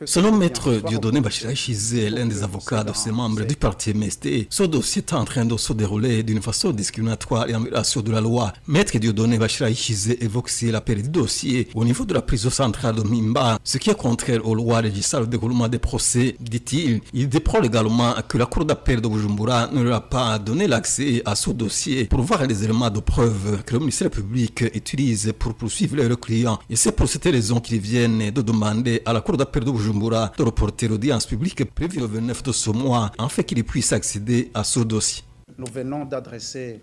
Selon Maître Dieudonné Bachira Chizé, l'un des avocats de ces membres du parti MST, ce dossier est en train de se dérouler d'une façon discriminatoire et en violation de la loi. Maître Dieudonné Bachira Chizé évoque si la période du dossier au niveau de la prison centrale de Mimba, ce qui est contraire aux lois régissant le déroulement des procès, dit-il. Il déplore également que la Cour d'appel de Bujumbura ne leur a pas donné l'accès à ce dossier pour voir les éléments de preuve que le ministère public utilise pour poursuivre leurs clients. Et c'est pour cette raison qu'ils viennent de demander à la Cour d'appel de Bujumbura de reporter l'audience publique prévue le 29 de ce mois, afin qu'il puisse accéder à ce dossier. Nous venons d'adresser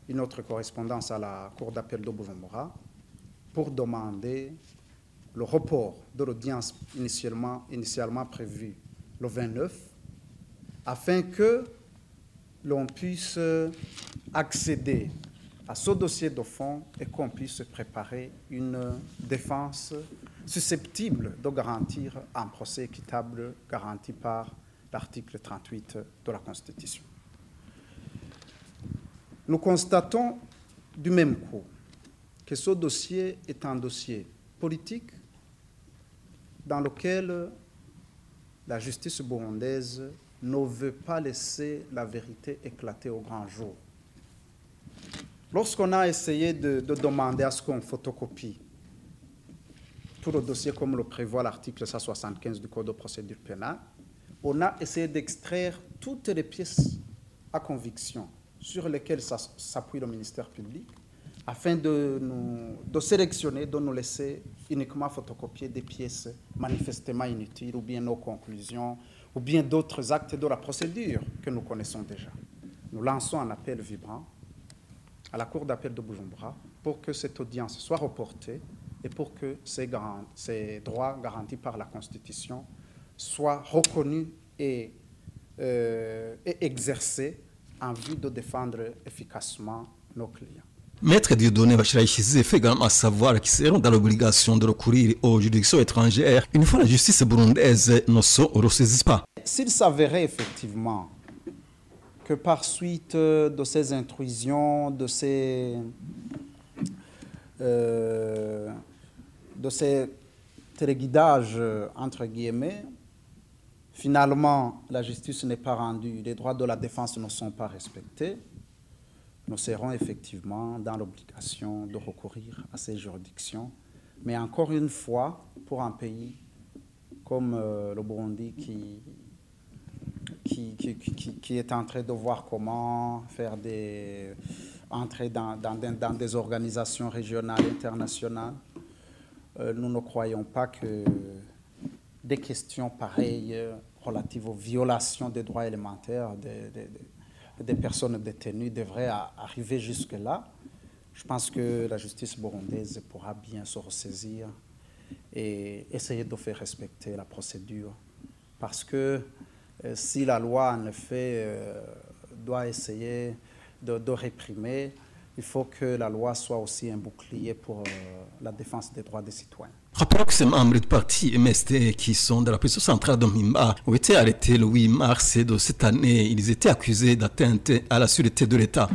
une autre correspondance à la Cour d'appel de Bujumbura pour demander le report de l'audience initialement prévue le 29, afin que l'on puisse accéder à ce dossier de fond et qu'on puisse préparer une défense susceptible de garantir un procès équitable garanti par l'article 38 de la Constitution. Nous constatons du même coup que ce dossier est un dossier politique dans lequel la justice burundaise ne veut pas laisser la vérité éclater au grand jour. Lorsqu'on a essayé de demander à ce qu'on photocopie tout le dossier comme le prévoit l'article 175 du Code de procédure pénale, on a essayé d'extraire toutes les pièces à conviction sur lesquelles s'appuie le ministère public, afin de sélectionner, de nous laisser uniquement photocopier des pièces manifestement inutiles, ou bien nos conclusions, ou bien d'autres actes de la procédure que nous connaissons déjà. Nous lançons un appel vibrant à la Cour d'appel de Bujumbura pour que cette audience soit reportée et pour que ces droits garantis par la Constitution soient reconnus et exercés en vue de défendre efficacement nos clients. Maître Dieudonné Bachira Chizé fait également savoir qu'ils seront dans l'obligation de recourir aux juridictions étrangères une fois la justice burundaise ne se ressaisit pas. S'il s'avérait effectivement que par suite de ces intrusions, de ces téléguidages, entre guillemets, finalement, la justice n'est pas rendue, les droits de la défense ne sont pas respectés, nous serons effectivement dans l'obligation de recourir à ces juridictions. Mais encore une fois, pour un pays comme le Burundi qui est en train de voir comment faire entrer dans des organisations régionales, internationales, nous ne croyons pas que des questions pareilles relatives aux violations des droits élémentaires des personnes détenues devraient arriver jusque-là. Je pense que la justice burundaise pourra bien se ressaisir et essayer de faire respecter la procédure. Parce que si la loi, en effet, doit essayer de réprimer, il faut que la loi soit aussi un bouclier pour la défense des droits des citoyens. Rappelons que ces membres du parti MST qui sont dans la prison centrale de Mimba ont été arrêtés le 8 mars de cette année. Ils étaient accusés d'atteinte à la sûreté de l'État.